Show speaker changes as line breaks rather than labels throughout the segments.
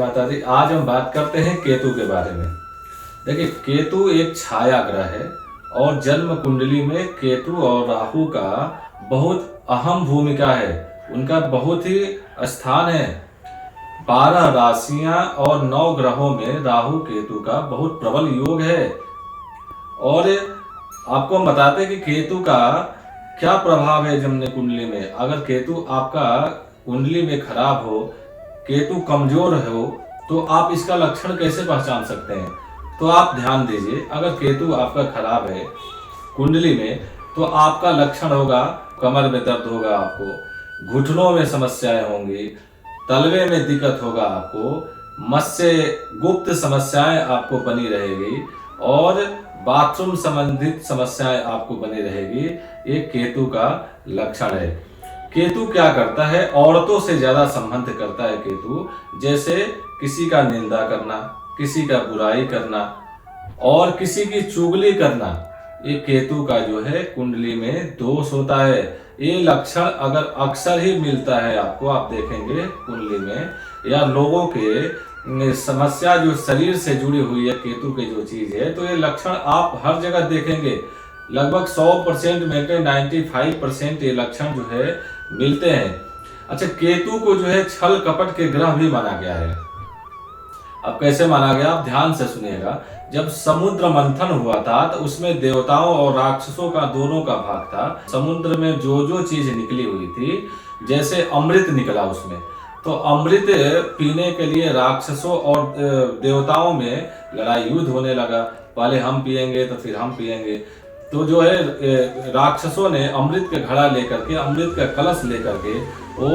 माता दी। आज हम बात करते हैं केतु के बारे में। देखिए, केतु एक छाया ग्रह है और जन्म कुंडली में केतु और राहु का बहुत अहम भूमिका है। उनका बहुत ही स्थान है। 12 राशियां और 9 ग्रहों में राहु केतु का बहुत प्रबल योग है। और आपको हम बताते हैं कि केतु का क्या प्रभाव है जन्म कुंडली में। अगर केतु आपका कुंडली में खराब हो, केतु कमजोर हो, तो आप इसका लक्षण कैसे पहचान सकते हैं। तो आप ध्यान दीजिए, अगर केतु आपका खराब है कुंडली में, तो आपका लक्षण होगा कमर में दर्द होगा, आपको घुटनों में समस्याएं होंगी, तलवे में दिक्कत होगा, आपको मस्से गुप्त समस्याएं आपको बनी रहेगी और बाथरूम संबंधित समस्याएं आपको बनी रहेगी। ये केतु का लक्षण है। केतु क्या करता है, औरतों से ज्यादा संबंध करता है केतु। जैसे किसी का निंदा करना, किसी का बुराई करना और किसी की चुगली करना, ये केतु का जो है कुंडली में दोष होता है। ये लक्षण अगर अक्सर ही मिलता है आपको, आप देखेंगे कुंडली में, या लोगों के समस्या जो शरीर से जुड़ी हुई है केतु के जो चीज है, तो ये लक्षण आप हर जगह देखेंगे। लगभग 100% में 95% ये लक्षण जो है मिलते हैं। अच्छा, केतु को जो है छल कपट के ग्रह भी माना गया है। अब कैसे माना गया, आप ध्यान से सुनिएगा। जब समुद्र मंथन हुआ था तो उसमें देवताओं और राक्षसों का दोनों का भाग था। समुद्र में जो जो चीज निकली हुई थी, जैसे अमृत निकला उसमें, तो अमृत पीने के लिए राक्षसों और देवताओं में लड़ाई युद्ध होने लगा। पहले हम पिएंगे तो फिर हम पिएंगे। तो जो है राक्षसों ने अमृत का घड़ा लेकर के, अमृत का कलश लेकर के वो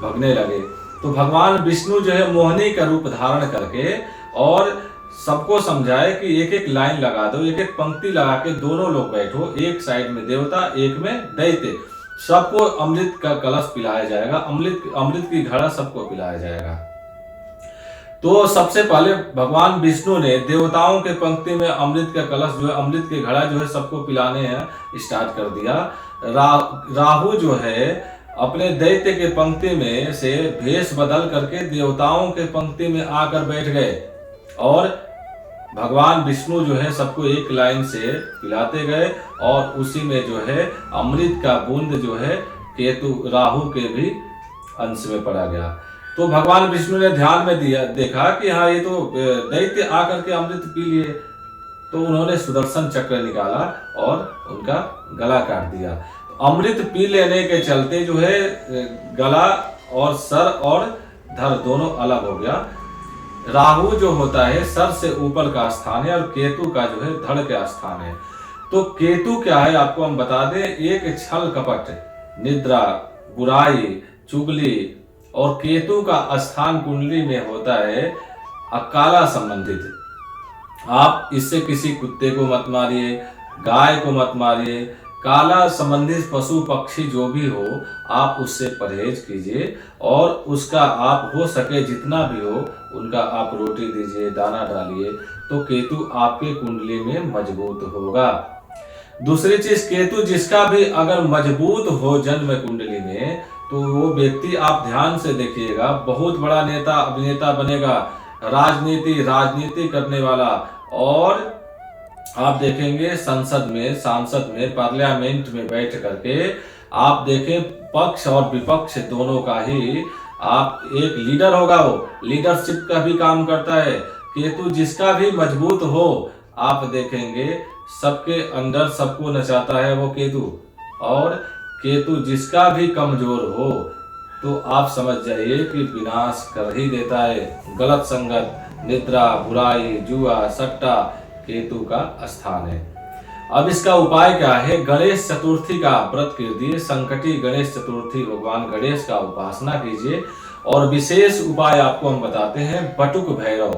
भगने लगे। तो भगवान विष्णु जो है मोहिनी का रूप धारण करके और सबको समझाए कि एक एक लाइन लगा दो, एक एक पंक्ति लगा के दोनों लोग बैठो, एक साइड में देवता, एक में दैत्य, सबको अमृत का कलश पिलाया जाएगा, अमृत की घड़ा सबको पिलाया जाएगा। तो सबसे पहले भगवान विष्णु ने देवताओं के पंक्ति में अमृत का कलश जो है, अमृत के घड़ा जो है सबको पिलाने हैं स्टार्ट कर दिया। राहु जो है अपने दैत्य के पंक्ति में से भेष बदल करके देवताओं के पंक्ति में आकर बैठ गए और भगवान विष्णु जो है सबको एक लाइन से पिलाते गए और उसी में जो है अमृत का बूंद जो है केतु राहु के भी अंश में पड़ा गया। तो भगवान विष्णु ने ध्यान में देखा कि हाँ, ये तो दैत्य आकर के अमृत पी लिए। तो उन्होंने सुदर्शन चक्र निकाला और उनका गला काट दिया। अमृत पी लेने के चलते जो है गला और सर और धड़ दोनों अलग हो गया। राहु जो होता है सर से ऊपर का स्थान है और केतु का जो है धड़ का स्थान है। तो केतु क्या है आपको हम बता दें, एक छल कपट, निद्रा, बुराई, चुगली, और केतु का स्थान कुंडली में होता है अकाला संबंधित। आप इससे किसी कुत्ते को मत मारिए, गाय को मत मारिए, काला संबंधित पशु पक्षी जो भी हो आप उससे परहेज कीजिए और उसका आप हो सके जितना भी हो उनका आप रोटी दीजिए, दाना डालिए, तो केतु आपके कुंडली में मजबूत होगा। दूसरी चीज, केतु जिसका भी अगर मजबूत हो जन्म कुंडली में, तो वो व्यक्ति आप ध्यान से देखिएगा बहुत बड़ा नेता अभिनेता बनेगा, राजनीति करने वाला। और आप देखेंगे संसद में, सांसद में, पार्लियामेंट में बैठ करके आप देखें पक्ष और विपक्ष दोनों का ही आप एक लीडर होगा। वो लीडरशिप का भी काम करता है। केतु जिसका भी मजबूत हो आप देखेंगे सबके अंदर सबको नचाता है वो केतु। और केतु जिसका भी कमजोर हो तो आप समझ जाइए कि विनाश कर ही देता है। गलत संगत, निद्रा, बुराई, जुआ, सट्टा केतु का स्थान है। अब इसका उपाय क्या है, गणेश चतुर्थी का व्रत कीजिए। संकटी गणेश चतुर्थी, भगवान गणेश का उपासना कीजिए। और विशेष उपाय आपको हम बताते हैं, बटुक भैरव,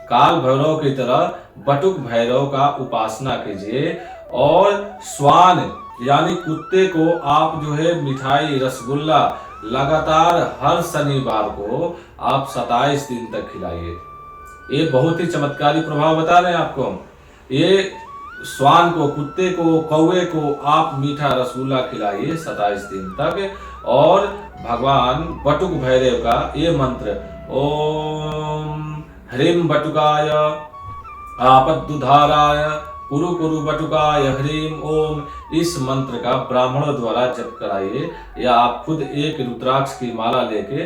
काल भैरव की तरह बटुक भैरव का उपासना कीजिए। और श्वान यानी कुत्ते को आप जो है मिठाई, रसगुल्ला लगातार हर शनिवार को आप 27 दिन तक खिलाइए। ये बहुत ही चमत्कारी प्रभाव बता रहे हैं आपको हम। ये श्वान को, कुत्ते को, कौवे को आप मीठा रसगुल्ला खिलाइए 27 दिन तक। और भगवान बटुक भैरव का ये मंत्र, ओम ह्रीं बटुकाय आपद्दुधाराय कुरु कुरु बटुकाय ह्रीं ओम, इस मंत्र का ब्राह्मणों द्वारा जप कराइए, या आप खुद एक रुद्राक्ष की माला लेके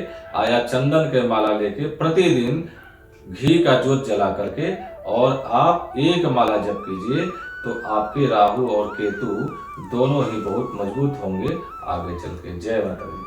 या चंदन के माला लेके प्रतिदिन घी का जोत जला करके और आप एक माला जप कीजिए, तो आपके राहु और केतु दोनों ही बहुत मजबूत होंगे आगे चल के। जय माता दी।